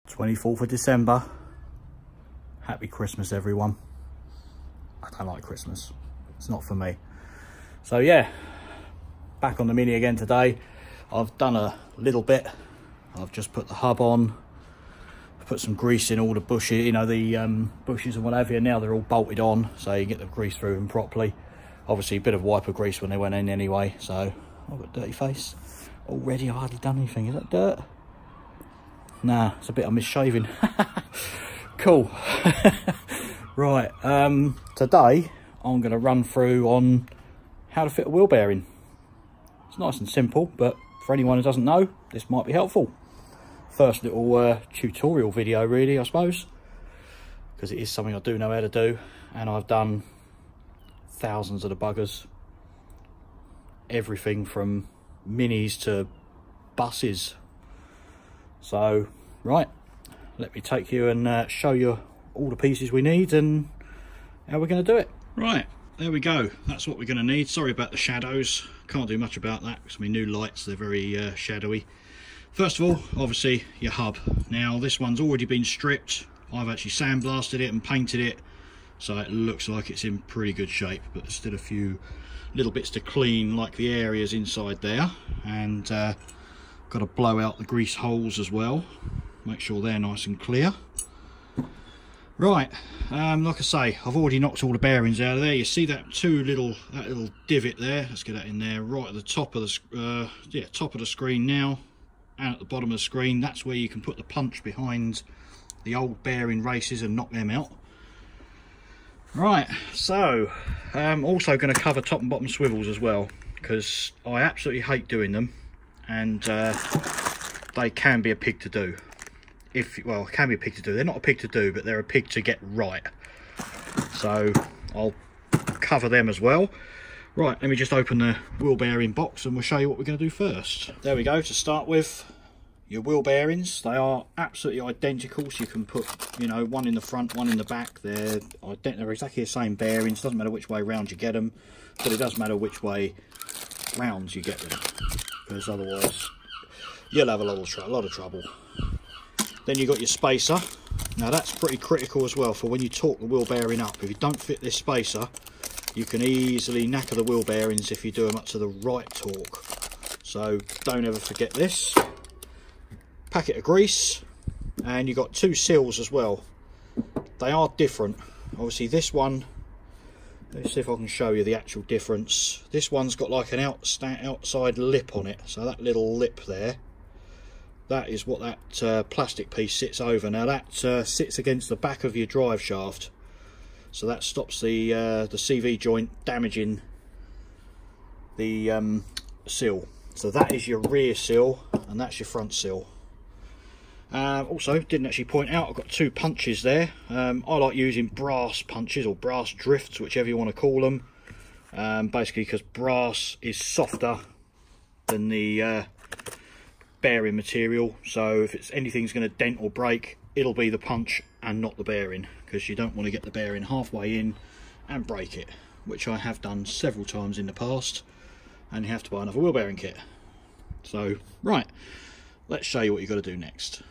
24th of December. Happy Christmas, everyone. I don't like Christmas. It's not for me. So yeah, back on the Mini again today. I've done a little bit. I've just put the hub on, put some grease in all the bushes, you know, the bushes and what have you. Now they're all bolted on, so you get the grease through them properly. Obviously a bit of wiper grease when they went in anyway. So I've got a dirty face already. I've hardly done anything. Is that dirt? Nah, it's a bit of misshaving. Cool. Right, today I'm going to run through on how to fit a wheel bearing. It's nice and simple, but for anyone who doesn't know, this might be helpful. First little tutorial video really, I suppose, because it is something I do know how to do, and I've done thousands of the buggers. Everything from minis to buses. So, right, let me take you and show you all the pieces we need and how we're going to do it. Right, there we go. That's what we're going to need. Sorry about the shadows. Can't do much about that because my new lights, they're very shadowy. First of all, obviously, your hub. Now, this one's already been stripped. I've actually sandblasted it and painted it, so it looks like it's in pretty good shape, but there's still a few little bits to clean, like the areas inside there, and got to blow out the grease holes as well, make sure they're nice and clear. Right, like I say, I've already knocked all the bearings out of there. You see that that little divot there? Let's get that in there, right at the top of the top of the screen now, and at the bottom of the screen. That's where you can put the punch behind the old bearing races and knock them out. Right, so I'm also going to cover top and bottom swivels as well, because I absolutely hate doing them, and they can be a pig to do. Well, it can be a pig to do. They're not a pig to do, but they're a pig to get right. So I'll cover them as well. Right, let me just open the wheel bearing box and we'll show you what we're going to do first. There we go. To start with, your wheel bearings. They are absolutely identical, so you can put, you know, one in the front, one in the back. They're exactly the same bearings. Doesn't matter which way round you get them, but it does matter which way round you get them, because otherwise you'll have a lot of trouble. Then you've got your spacer. Now that's pretty critical as well for when you torque the wheel bearing up. If you don't fit this spacer, you can easily knacker the wheel bearings if you do them up to the right torque. So don't ever forget this. Packet of grease, and you've got two seals as well. They are different. Obviously this one, let's see if I can show you the actual difference. This one's got like an outside lip on it, so that little lip there, that is what that plastic piece sits over. Now that sits against the back of your drive shaft, so that stops the CV joint damaging the seal. So that is your rear seal, and that's your front seal. Also, didn't actually point out, I've got two punches there. I like using brass punches, or brass drifts, whichever you want to call them. Basically because brass is softer than the bearing material, so if anything's going to dent or break, it'll be the punch and not the bearing, because you don't want to get the bearing halfway in and break it, which I have done several times in the past, and you have to buy another wheel bearing kit. So right, let's show you what you've got to do next.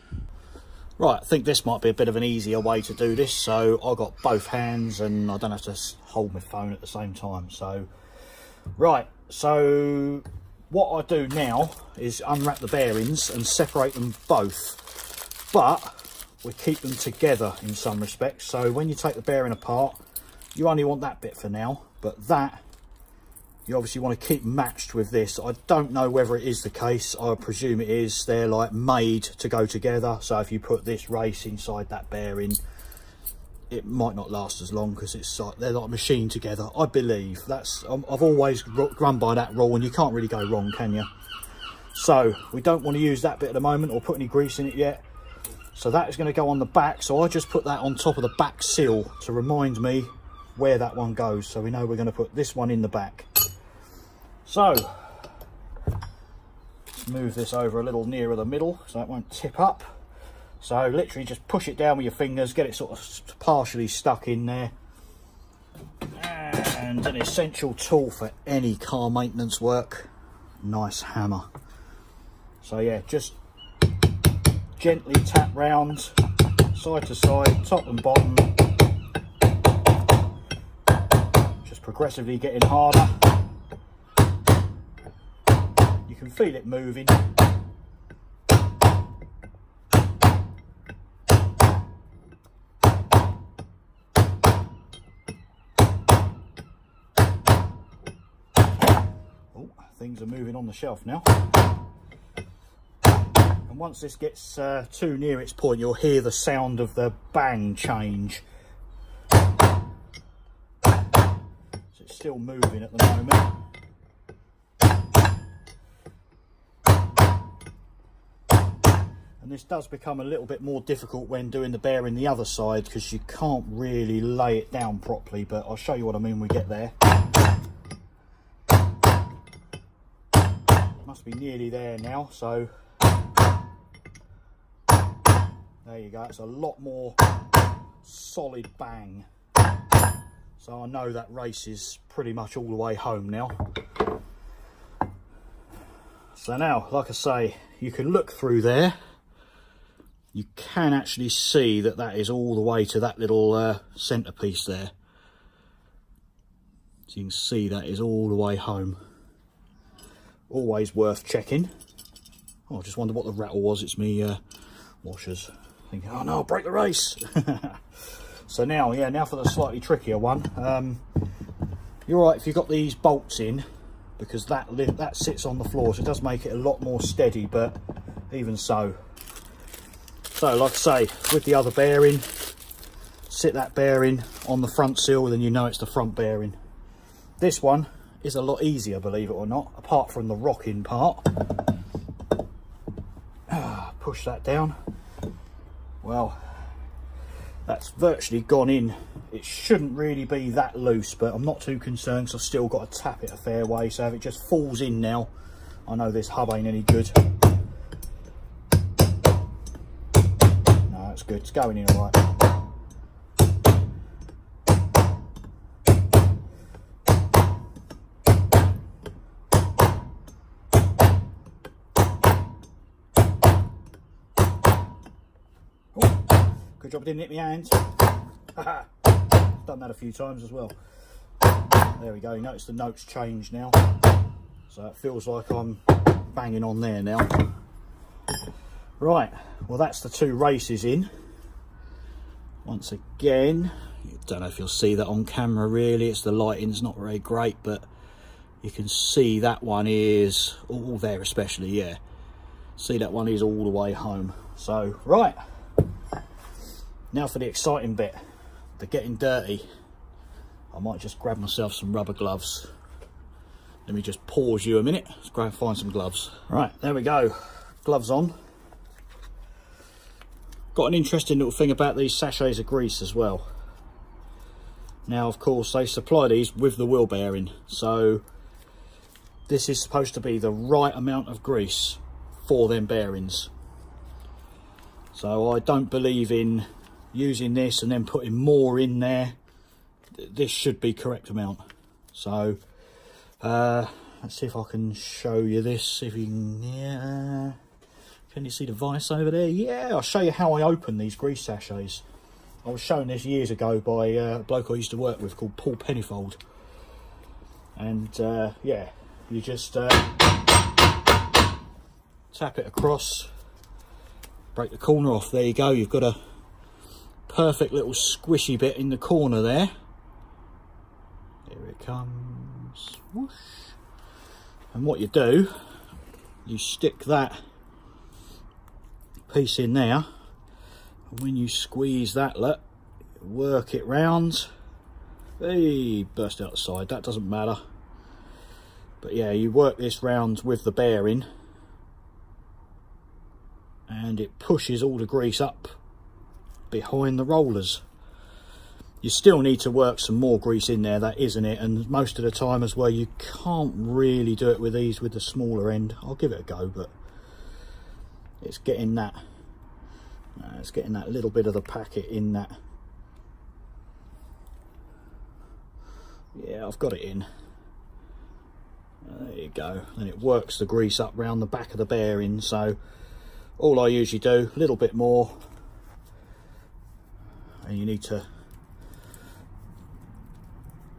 Right, I think this might be a bit of an easier way to do this, so I've got both hands and I don't have to hold my phone at the same time. So right, so what I do now is unwrap the bearings and separate them both, but we keep them together in some respects. So when you take the bearing apart, you only want that bit for now, but that you obviously want to keep matched with this. I don't know whether it is the case. I presume it is. They're like made to go together, so if you put this race inside that bearing, it might not last as long, because it's like they're like machined together, I believe. That's I've always run by that rule, and you can't really go wrong, can you? So we don't want to use that bit at the moment or put any grease in it yet, so that is going to go on the back. So I just put that on top of the back seal to remind me where that one goes, so we know we're going to put this one in the back. So let's move this over a little nearer the middle so it won't tip up. So literally just push it down with your fingers, get it sort of partially stuck in there. And an essential tool for any car maintenance work, nice hammer. So yeah, just gently tap round, side to side, top and bottom, just progressively getting harder. You can feel it moving. Oh, things are moving on the shelf now. And once this gets too near its point, you'll hear the sound of the bang change. So it's still moving at the moment. And this does become a little bit more difficult when doing the bearing the other side, because you can't really lay it down properly, but I'll show you what I mean when we get there. Must be nearly there now, so there you go. It's a lot more solid bang. So I know that race is pretty much all the way home now. So now, like I say, you can look through there. You can actually see that that is all the way to that little centerpiece there. So you can see that is all the way home. Always worth checking. Oh, I just wonder what the rattle was. It's me washers. Thinking, oh no, I'll break the race. So now, yeah, now for the slightly trickier one. You're right if you've got these bolts in, because that sits on the floor, so it does make it a lot more steady, but even so. So like I say, with the other bearing, sit that bearing on the front sill, then you know it's the front bearing. This one is a lot easier, believe it or not, apart from the rocking part. Push that down. Well, that's virtually gone in. It shouldn't really be that loose, but I'm not too concerned because I've still got to tap it a fair way. So if it just falls in now, I know this hub ain't any good. No, that's good. It's going in all right. Good job I didn't hit my hands. Done that a few times as well. There we go. You notice the notes change now. So it feels like I'm banging on there now. Right. Well, that's the two races in. Once again, I don't know if you'll see that on camera really. It's the lighting's not very great, but you can see that one is all there especially, yeah. See that one is all the way home. So, right. Now for the exciting bit, the getting dirty. I might just grab myself some rubber gloves. Let me just pause you a minute. Let's go and find some gloves. Right, there we go. Gloves on. Got an interesting little thing about these sachets of grease as well. Now, of course, they supply these with the wheel bearing. So this is supposed to be the right amount of grease for them bearings. So I don't believe in using this and then putting more in there. This should be correct amount. So let's see if I can show you this. If you can, yeah, can you see the vice over there? Yeah, I'll show you how I open these grease sachets. I was shown this years ago by a bloke I used to work with called Paul Pennyfold. And yeah, you just tap it across, break the corner off. There you go. You've got a perfect little squishy bit in the corner there. Here it comes. Whoosh. And what you do, you stick that piece in there, and when you squeeze that, look, work it round. Hey, burst out the side, that doesn't matter. But yeah, you work this round with the bearing and it pushes all the grease up behind the rollers. You still need to work some more grease in there, that isn't it, and most of the time as well you can't really do it with these with the smaller end. I'll give it a go, but it's getting that little bit of the packet in that. Yeah, I've got it in. There you go. And it works the grease up round the back of the bearing, so all I usually do, a little bit more, and you need to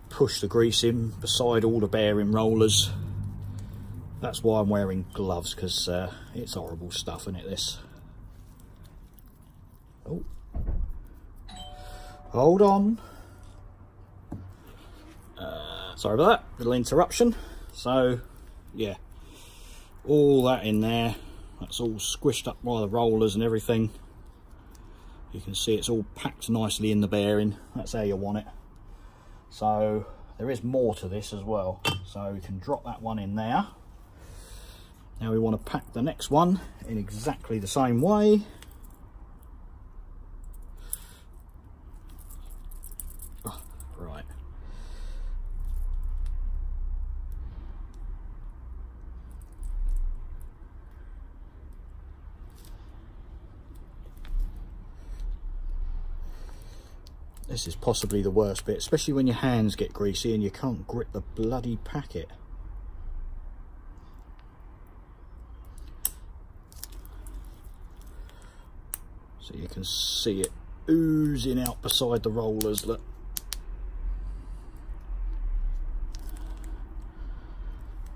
push the grease in beside all the bearing rollers. That's why I'm wearing gloves, because it's horrible stuff, isn't it, this? Oh, hold on. Sorry about that, little interruption. So yeah, all that in there, that's all squished up by the rollers and everything. You can see it's all packed nicely in the bearing. That's how you want it. So there is more to this as well, so we can drop that one in there. Now we want to pack the next one in exactly the same way. Oh, right. This is possibly the worst bit, especially when your hands get greasy and you can't grip the bloody packet. So you can see it oozing out beside the rollers, look.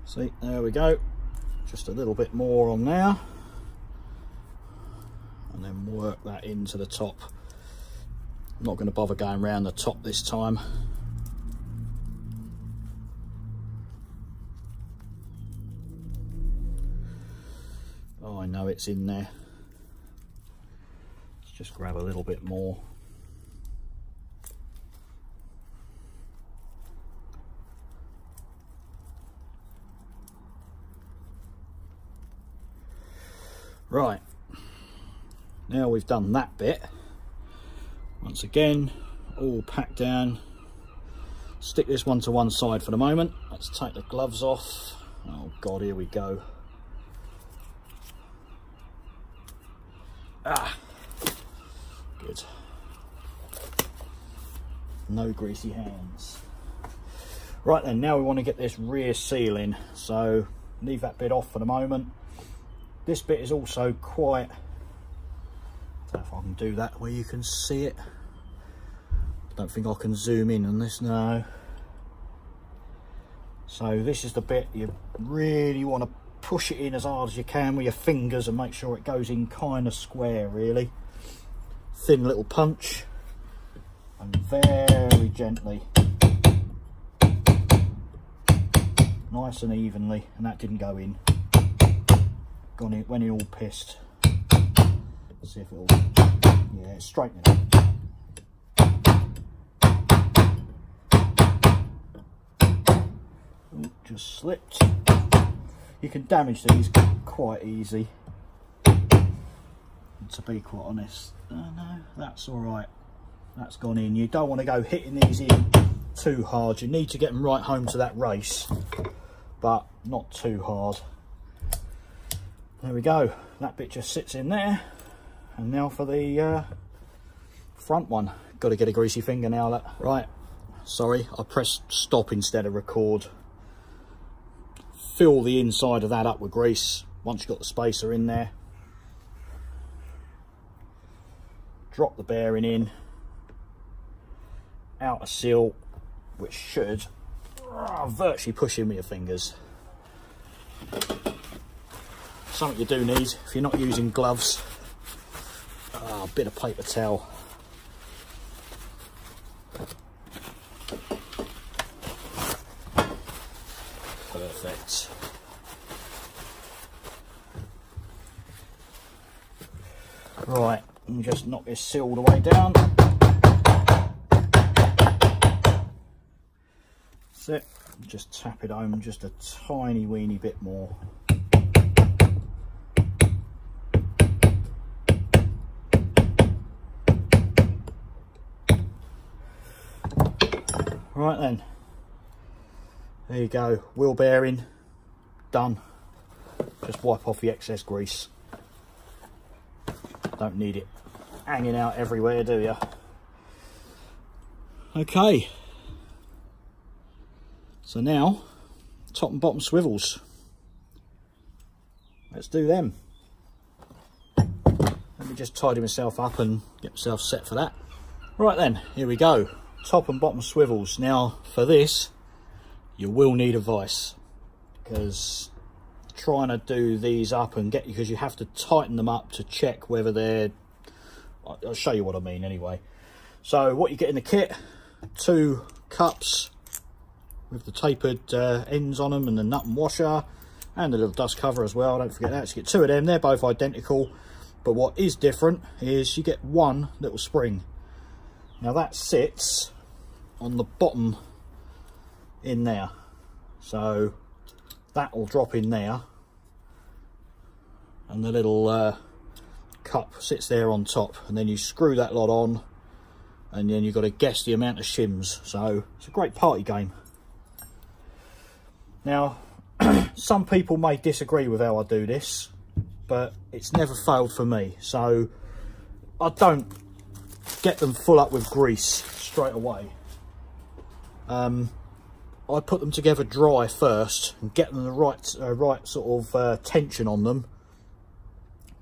See, there we go. Just a little bit more on there. And then work that into the top. I'm not going to bother going around the top this time. Oh, I know it's in there. Let's just grab a little bit more. Right, now we've done that bit. Once again, all packed down. Stick this one to one side for the moment. Let's take the gloves off. Oh God, here we go. Ah, good. No greasy hands. Right then, now we want to get this rear seal in. So leave that bit off for the moment. This bit is also quite, I don't know if I can do that where you can see it. Don't think I can zoom in on this, no. So this is the bit you really want to push it in as hard as you can with your fingers and make sure it goes in kind of square, really. Thin little punch and very gently. Nice and evenly, and that didn't go in. Went in all pissed. Let's see if it'll, yeah, straighten it up. Ooh, just slipped. You can damage these quite easy, to be quite honest. No, that's all right. That's gone in. You don't want to go hitting these in too hard. You need to get them right home to that race, but not too hard. There we go, that bit just sits in there. And now for the front one. Got to get a greasy fingernail. That right, sorry, I pressed stop instead of record. Fill the inside of that up with grease once you've got the spacer in there. Drop the bearing in, outer seal, which should virtually push in with your fingers. Something you do need if you're not using gloves, a bit of paper towel. Perfect. Right, let me just knock this seal all the way down. That's it. Just tap it home just a tiny weeny bit more. Right then, there you go, wheel bearing done. Just wipe off the excess grease. Don't need it hanging out everywhere, do you? Okay, so now top and bottom swivels. Let's do them. me just tidy myself up and get myself set for that. Right then, here we go. Top and bottom swivels. Now for this, you will need a vise, because trying to do these up and get, because you have to tighten them up to check whether they're, I'll show you what I mean anyway. So what you get in the kit, 2 cups with the tapered ends on them and the nut and washer and the little dust cover as well, don't forget that. So you get 2 of them, they're both identical, but what is different is you get 1 little spring. Now that sits on the bottom in there, so that will drop in there, and the little cup sits there on top, and then you screw that lot on, and then you've got to guess the amount of shims. So it's a great party game. Now some people may disagree with how I do this, but it's never failed for me. So I don't get them full up with grease straight away. I put them together dry first and get them the right sort of tension on them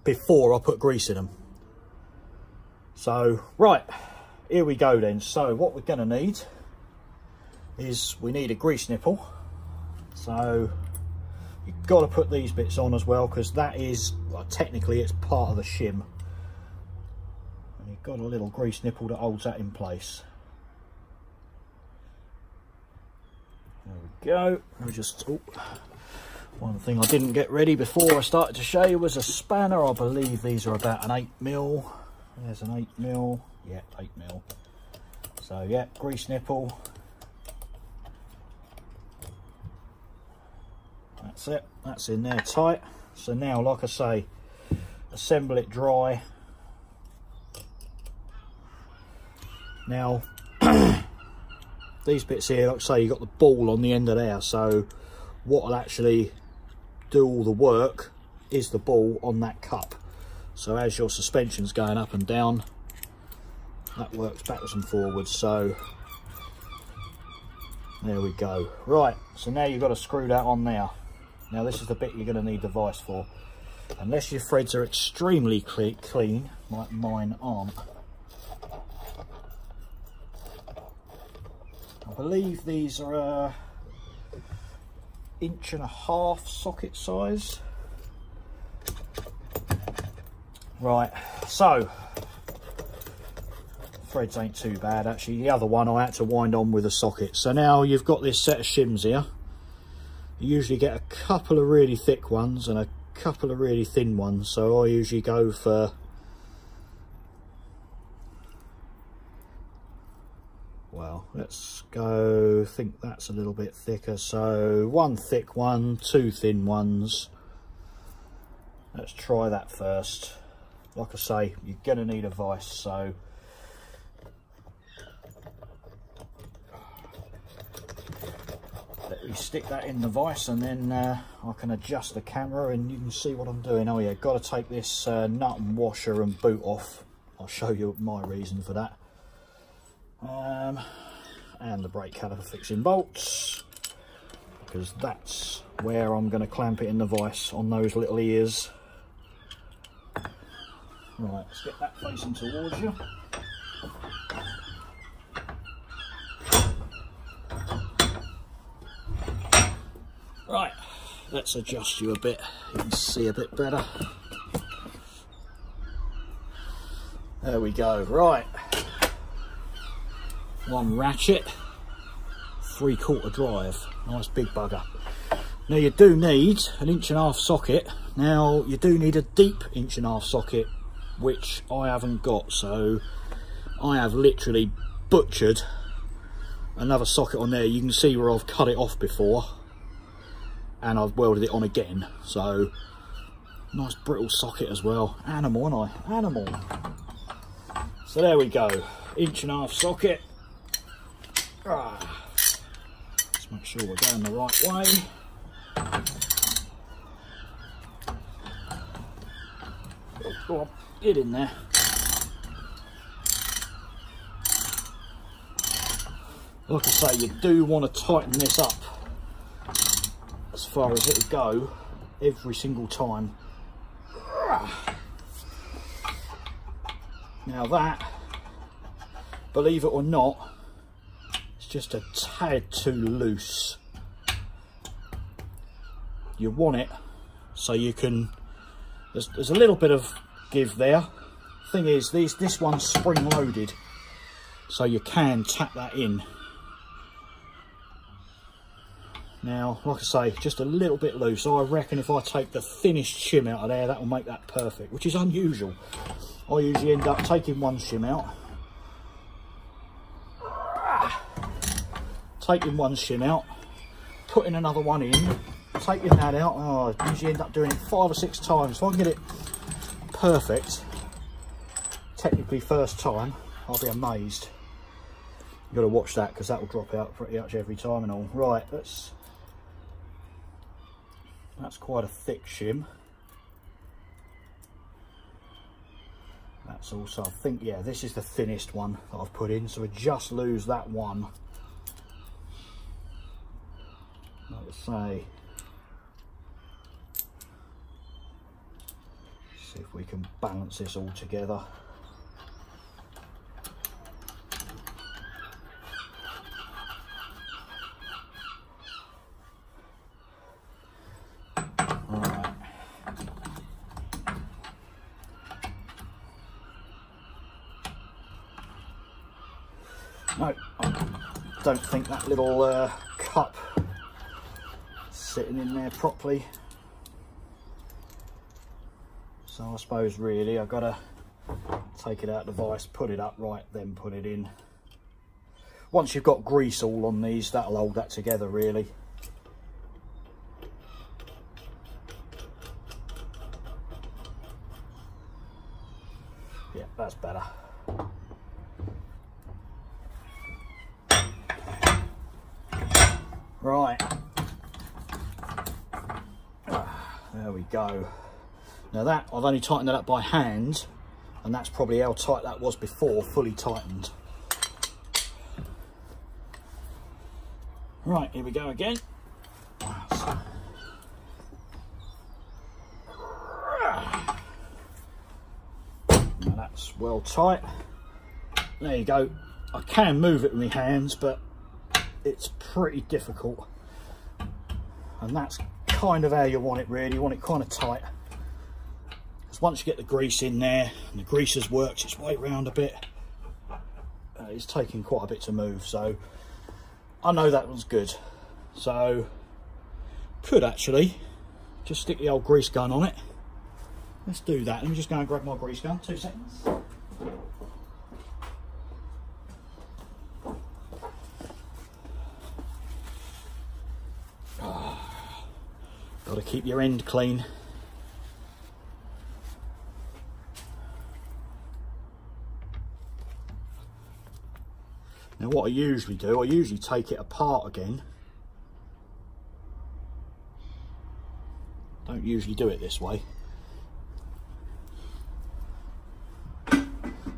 before I put grease in them. So right, here we go then. So what we're going to need is, we need a grease nipple. So you've got to put these bits on as well, because that is, well, technically it's part of the shim, and you've got a little grease nipple that holds that in place. There we go. We just, oh, one thing I didn't get ready before I started to show you was a spanner. I believe these are about an 8mm. There's an 8mm. Yeah, 8mm. So yeah, grease nipple. That's it. That's in there tight. So now, like I say, assemble it dry. Now these bits here, like I say, you've got the ball on the end of there, so what will actually do all the work is the ball on that cup. So as your suspension's going up and down, that works backwards and forwards. So there we go. Right, so now you've got to screw that on there. Now this is the bit you're going to need the vise for, unless your threads are extremely clean like mine aren't. I believe these are 1.5 inch socket size. Right, so threads ain't too bad actually. The other one I had to wind on with a socket. So now you've got this set of shims here. You usually get a couple of really thick ones and a couple of really thin ones. So I usually go for, well, let's go, I think that's a little bit thicker. So 1 thick one, 2 thin ones. Let's try that first. Like I say, you're going to need a vise, so let me stick that in the vise, and then I can adjust the camera and you can see what I'm doing. Oh yeah, got to take this nut and washer and boot off. I'll show you my reason for that. And the brake caliper fixing bolts, because that's where I'm going to clamp it in the vise, on those little ears. Right, let's get that facing towards you. Right, let's adjust you a bit, you can see a bit better. There we go. Right, 1 ratchet, 3/4 drive, nice big bugger. Now you do need an 1.5 inch socket. Now you do need a deep 1.5 inch socket, which I haven't got, so I have literally butchered another socket on there. You can see where I've cut it off before and I've welded it on again. So nice brittle socket as well. Animal, aren't I? Animal. So there we go, 1.5 inch socket. Let's make sure we're going the right way. Oh, go on, get in there. Like I say, you do want to tighten this up as far as it'll go every single time. Now that, believe it or not, it's just a tad too loose. You want it so you can, there's a little bit of give there. Thing is, this one's spring loaded, so you can tap that in. Now, like I say, just a little bit loose. I reckon if I take the thinnest shim out of there, that will make that perfect, which is unusual. I usually end up taking one shim out, putting another one in, taking that out. Oh, I usually end up doing it 5 or 6 times. If I can get it perfect, technically first time, I'll be amazed. You've got to watch that, because that will drop out pretty much every time and all. Right, that's quite a thick shim. That's also, I think, yeah, this is the thinnest one that I've put in, so we just lose that one. Like I say, see if we can balance this all together. No, I don't think that little cup is sitting in there properly. So I suppose really I've got to take it out of the vise, put it up right, then put it in. Once you've got grease all on these, that'll hold that together really. Yeah, that's better. Right, there we go. Now that, I've only tightened that up by hand, and that's probably how tight that was before, fully tightened. Right, here we go again. Now that's well tight. There you go. I can move it with my hands, but it's pretty difficult, and that's kind of how you want it really. You want it kind of tight, because once you get the grease in there and the grease has worked its way around a bit, it's taking quite a bit to move. So I know that one's good, so could actually just stick the old grease gun on it. Let's do that. Let me just go and grab my grease gun, 2 seconds. Got to keep your end clean. Now what I usually do, I usually take it apart again. Don't usually do it this way.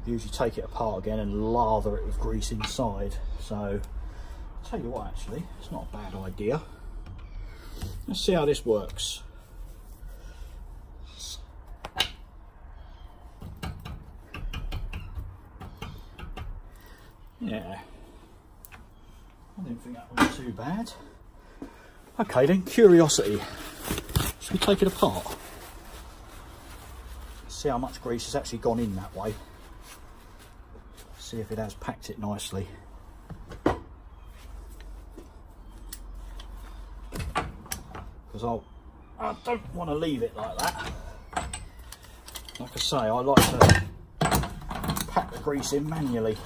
Usually take it apart again and lather it with grease inside. So I'll tell you what, actually, it's not a bad idea. Let's see how this works. Yeah, I didn't think that was too bad. Okay then, curiosity. Should we take it apart? See how much grease has actually gone in that way. See if it has packed it nicely. Because I don't want to leave it like that. Like I say, I like to pack the grease in manually.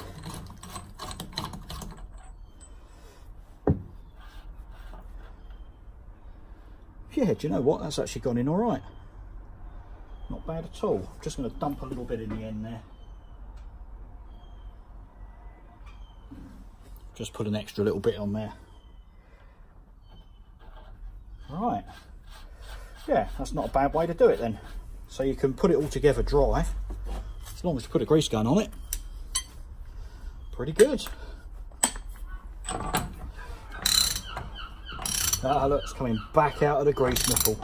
Yeah, do you know what? That's actually gone in all right. Not bad at all. I'm just going to dump a little bit in the end there. Just put an extra little bit on there. Right, yeah, that's not a bad way to do it then. So you can put it all together dry, as long as you put a grease gun on it. Pretty good. Ah, look, it's coming back out of the grease nipple.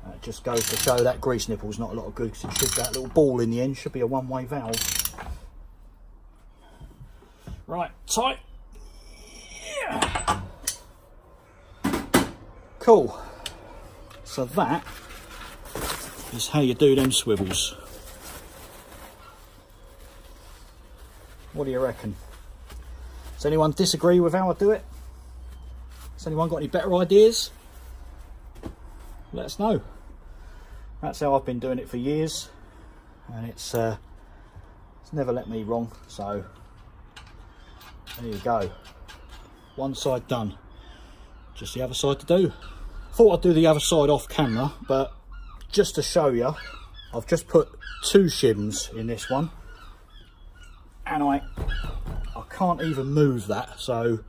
That that just goes to show that grease nipple's not a lot of good, because it should, that little ball in the end should be a one-way valve. Right, tight. Yeah. Cool. So that is how you do them swivels. What do you reckon? Does anyone disagree with how I do it? Has anyone got any better ideas? Let us know. That's how I've been doing it for years, and it's never let me wrong. So there you go, one side done, just the other side to do. Thought I'd do the other side off camera, but just to show you, I've just put 2 shims in this one, and I can't even move that, so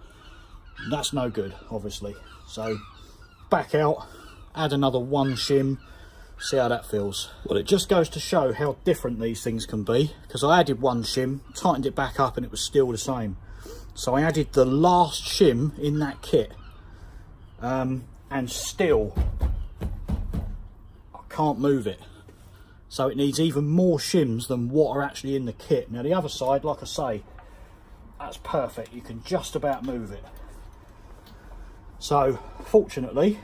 that's no good, obviously. So back out, add another 1 shim, see how that feels. Well, it just goes to show how different these things can be, because I added 1 shim, tightened it back up, and it was still the same. So I added the last shim in that kit, and still I can't move it. So it needs even more shims than what are actually in the kit. Now the other side, like I say, that's perfect. You can just about move it. So fortunately,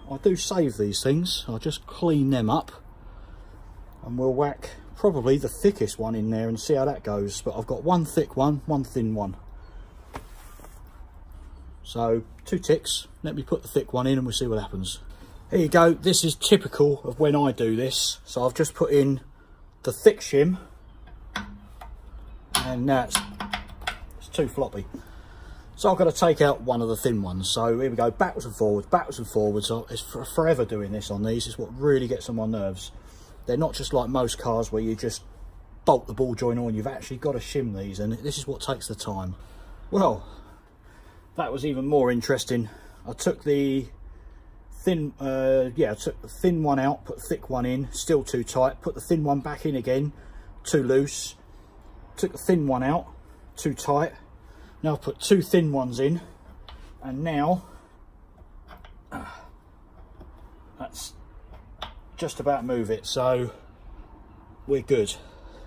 I do save these things. I'll just clean them up, and we'll whack probably the thickest one in there and see how that goes. But I've got 1 thick one, 1 thin one. So 2 ticks. Let me put the thick one in and we'll see what happens. Here you go. This is typical of when I do this. So I've just put in the thick shim, and that's too floppy. So I've got to take out one of the thin ones. So here we go, backwards and forwards, backwards and forwards. It's forever doing this on these. It's what really gets on my nerves. They're not just like most cars where you just bolt the ball joint on. You've actually got to shim these, and this is what takes the time. Well, that was even more interesting. I took the thin, I took the thin one out, put the thick one in, still too tight. Put the thin one back in again, too loose. Took the thin one out, too tight. Now I've put 2 thin ones in, and now that's just about move it. So we're good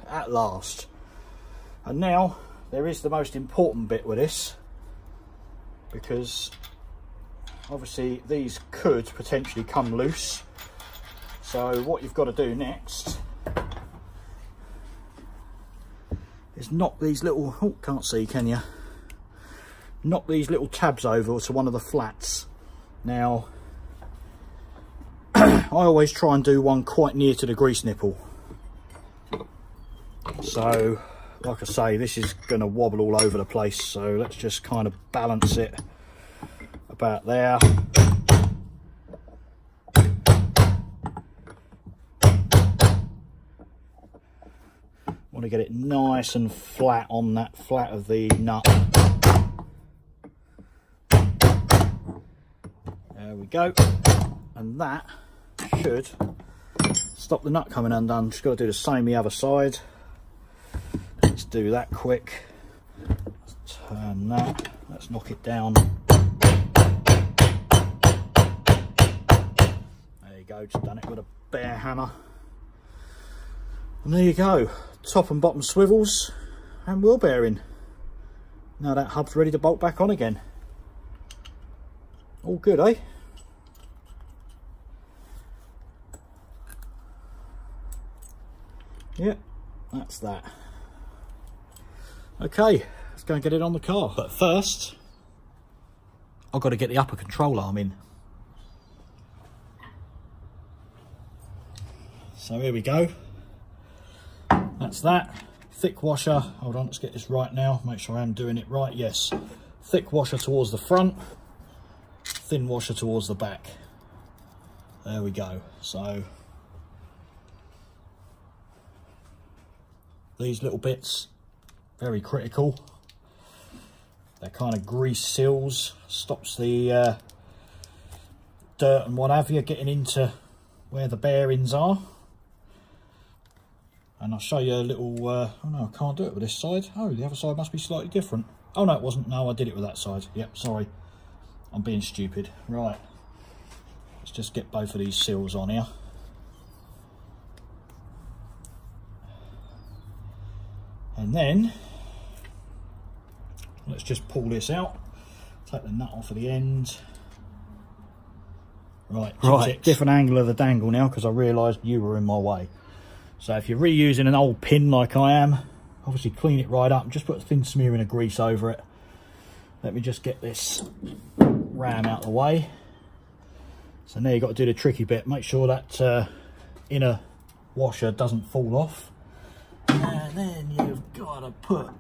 at last. And now there is the most important bit with this, because obviously these could potentially come loose. So what you've got to do next is knock these little, oh, can't see, can you? Knock these little tabs over to one of the flats. Now I always try and do one quite near to the grease nipple. So like I say, this is going to wobble all over the place, so let's just kind of balance it about there. Want to get it nice and flat on that flat of the nut. There we go, and that should stop the nut coming undone. Just got to do the same the other side. Let's do that quick. Let's turn that. Let's knock it down. There you go, just done it with a bare hammer. And there you go, top and bottom swivels and wheel bearing. Now that hub's ready to bolt back on again. All good, eh? Yeah, that's that. Okay, let's go and get it on the car. But first, I've got to get the upper control arm in. So here we go. That's that. Thick washer. Hold on, let's get this right now. Make sure I am doing it right. Yes. Thick washer towards the front. Thin washer towards the back. There we go. So these little bits, very critical. They're kind of grease seals. Stops the dirt and what have you getting into where the bearings are. And I'll show you a little, oh no, I can't do it with this side. Oh, the other side must be slightly different. Oh no, it wasn't. No, I did it with that side. Yep, sorry. I'm being stupid. Right. Let's just get both of these seals on here. And then let's just pull this out, take the nut off of the end. Right, different angle of the dangle now because I realised you were in my way. So if you're reusing an old pin like I am, obviously clean it right up and just put a thin smearing of grease over it. Let me just get this ram out of the way. So now you've got to do the tricky bit. Make sure that inner washer doesn't fall off. And then you've got to put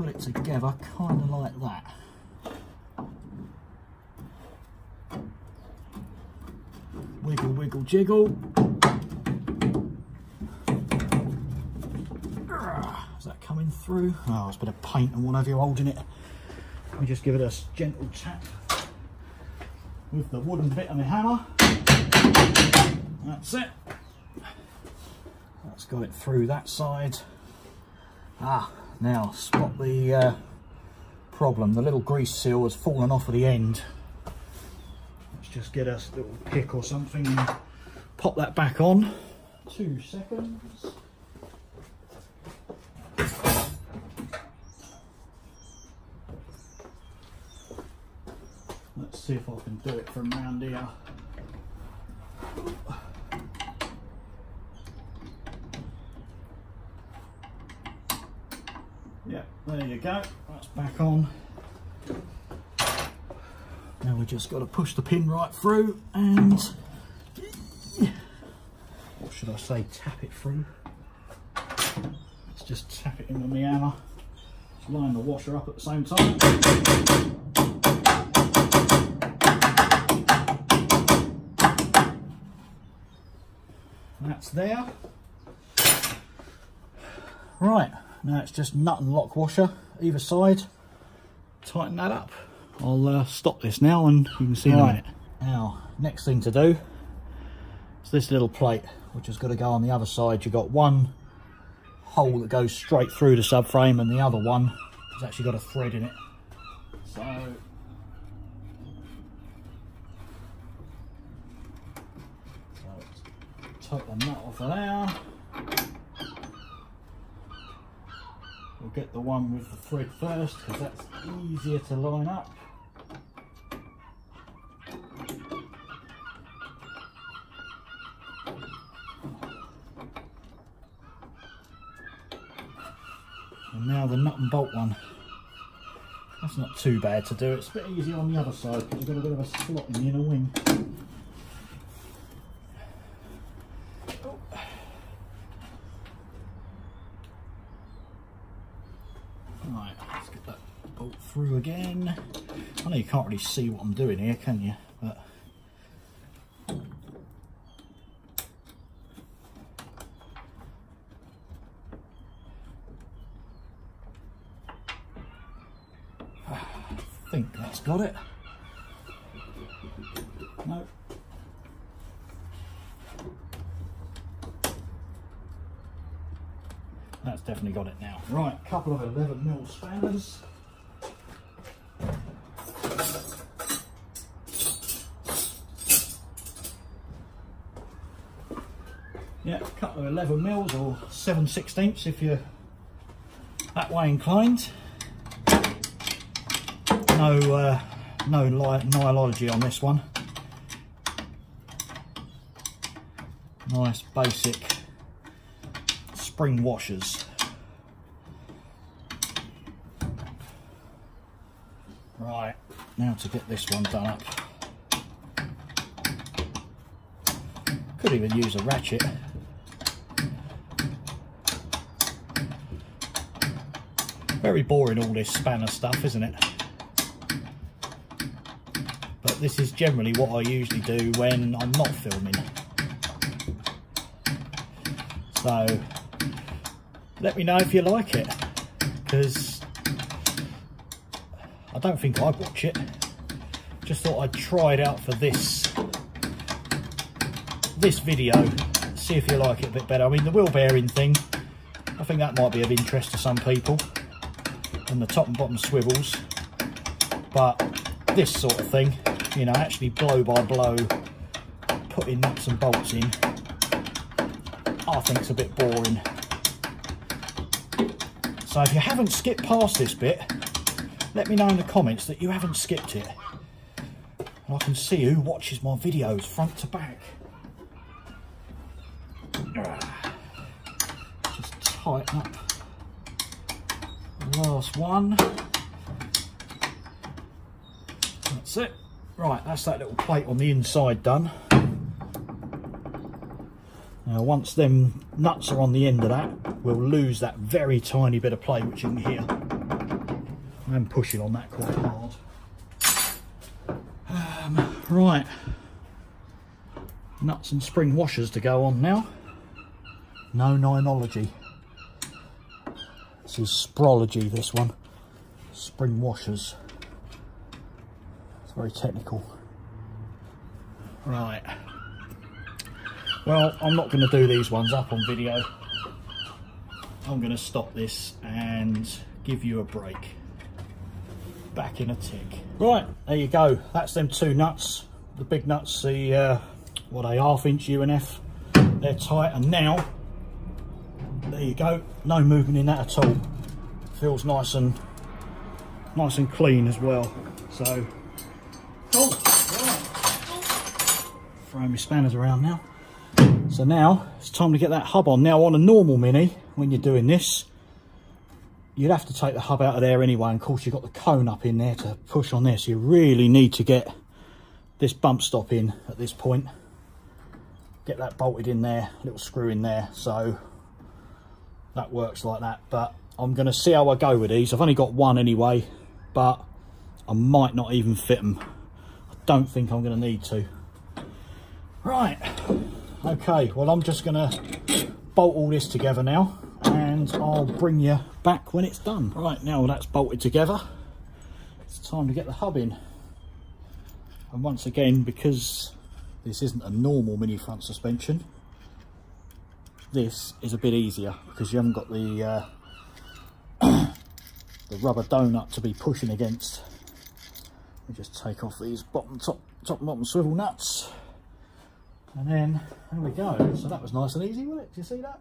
it together kind of like that. Wiggle, wiggle, jiggle. Is that coming through? Oh, it's a bit of paint and whatever you're holding it. Let me just give it a gentle tap with the wooden bit of my hammer. That's it. That's got it through that side. Now spot the problem. The little grease seal has fallen off at the end. Let's just get a little pick or something and pop that back on. 2 seconds. Let's see if I can do it from round here. Yeah, there you go. That's back on. Now we just got to push the pin right through and, what should I say, tap it through. Let's just tap it in with my hammer. Just line the washer up at the same time. That's there. Right, now it's just nut and lock washer either side. Tighten that up. I'll stop this now and you can see in a minute. Now, next thing to do is this little plate, which has got to go on the other side. You've got one hole that goes straight through the subframe and the other one has actually got a thread in it. So take the nut off of there. We'll get the one with the thread first because that's easier to line up. And now the nut and bolt one. That's not too bad to do. It's a bit easier on the other side because you've got a bit of a slot in the inner wing. Right, let's get that bolt through again. I know you can't really see what I'm doing here, can you? But I think that's got it. No. That's definitely got it now. Right, a couple of 11mm spanners. Yeah, a couple of 11mm or 7/16 if you're that way inclined. No nylology on this one. Nice basic spring washers. Right, now to get this one done up. Could even use a ratchet. Very boring all this spanner stuff, isn't it? But this is generally what I usually do when I'm not filming. So let me know if you like it, because I don't think I'd watch it. Just thought I'd try it out for this video, see if you like it a bit better. I mean, the wheel bearing thing, I think that might be of interest to some people, and the top and bottom swivels, but this sort of thing, you know, actually blow by blow putting nuts and bolts in, I think it's a bit boring. So if you haven't skipped past this bit, let me know in the comments that you haven't skipped it. And I can see who watches my videos front to back. Just tighten up the last one. That's it. Right, that's that little plate on the inside done. Now once them nuts are on the end of that, we'll lose that very tiny bit of plate which you can hear. I'm pushing on that quite hard. Right, nuts and spring washers to go on now. No ninology. This is sprology, this one. Spring washers. It's very technical. Right. Well, I'm not going to do these ones up on video. I'm going to stop this and give you a break. Back in a tick. Right, there you go. That's them two nuts. The big nuts, the what are they, 1/2 inch UNF. They're tight, and now there you go. No movement in that at all. Feels nice and clean as well. So, oh, right. Throwing my spanners around now. So now it's time to get that hub on. Now on a normal Mini, when you're doing this, you'd have to take the hub out of there anyway. And of course, you've got the cone up in there to push on this. You really need to get this bump stop in at this point. Get that bolted in there, little screw in there. So that works like that. But I'm going to see how I go with these. I've only got one anyway, but I might not even fit them. I don't think I'm going to need to. Right. Okay, well, I'm just going to bolt all this together now, and I'll bring you back when it's done. Right, now that's bolted together, it's time to get the hub in. And once again, because this isn't a normal Mini front suspension, this is a bit easier because you haven't got the the rubber donut to be pushing against. We just take off these top and bottom swivel nuts. And then, there we go. So that was nice and easy, wasn't it? Do you see that?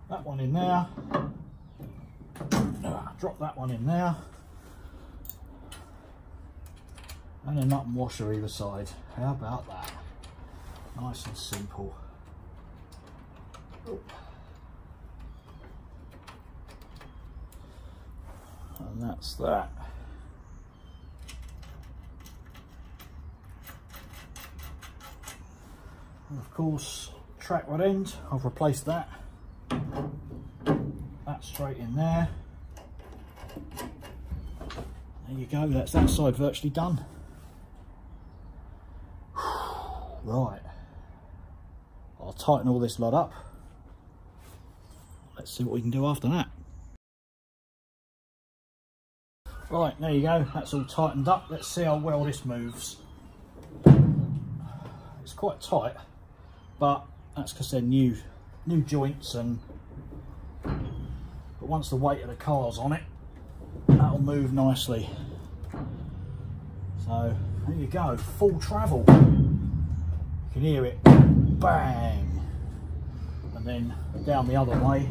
That one in there. Drop that one in there. And a nut and washer either side. How about that? Nice and simple. And that's that. And of course, track rod end, I've replaced that. That's straight in there. There you go, that's that side virtually done. Right, I'll tighten all this lot up. Let's see what we can do after that. Right, there you go, that's all tightened up. Let's see how well this moves. It's quite tight, but that's because they're new joints, but once the weight of the car's on it, that'll move nicely. So there you go, full travel. You can hear it bang, and then down the other way,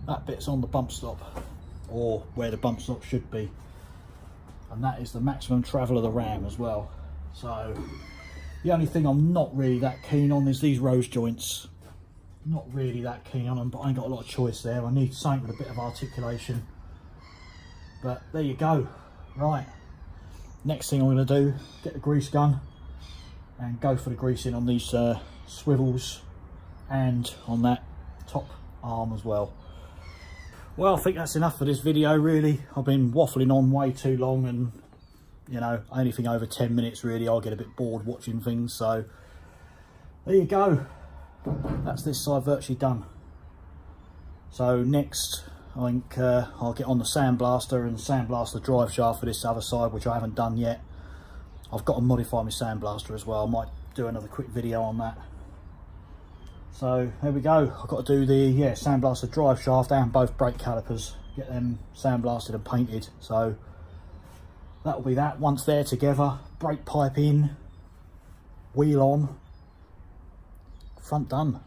that bit's on the bump stop, or where the bump stop should be, and that is the maximum travel of the Ram as well. So the only thing I'm not really that keen on is these rose joints. Not really that keen on them, but I ain't got a lot of choice there. I need something with a bit of articulation. But there you go. Right, next thing I'm going to do, get the grease gun and go for the greasing on these swivels and on that top arm as well. Well, I think that's enough for this video really. I've been waffling on way too long, and you know, anything over 10 minutes really, I'll get a bit bored watching things. So there you go, that's this side virtually done. So next, I think I'll get on the sandblaster and sandblast the drive shaft for this other side, which I haven't done yet. I've got to modify my sandblaster as well. I might do another quick video on that. So there we go, I've got to do the sandblaster drive shaft and both brake calipers, get them sandblasted and painted. So that'll be that. Once they're together, brake pipe in, wheel on, front done.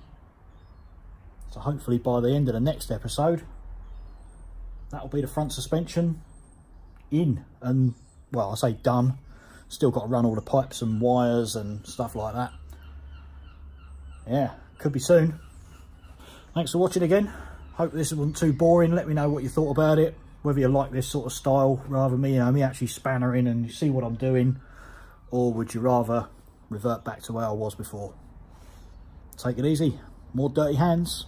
So hopefully by the end of the next episode, that'll be the front suspension in, and well, I say done. Still got to run all the pipes and wires and stuff like that. Yeah, could be soon. Thanks for watching again. Hope this wasn't too boring. Let me know what you thought about it, whether you like this sort of style rather than me, me actually spannering and you see what I'm doing, or would you rather revert back to where I was before. Take it easy. More dirty hands.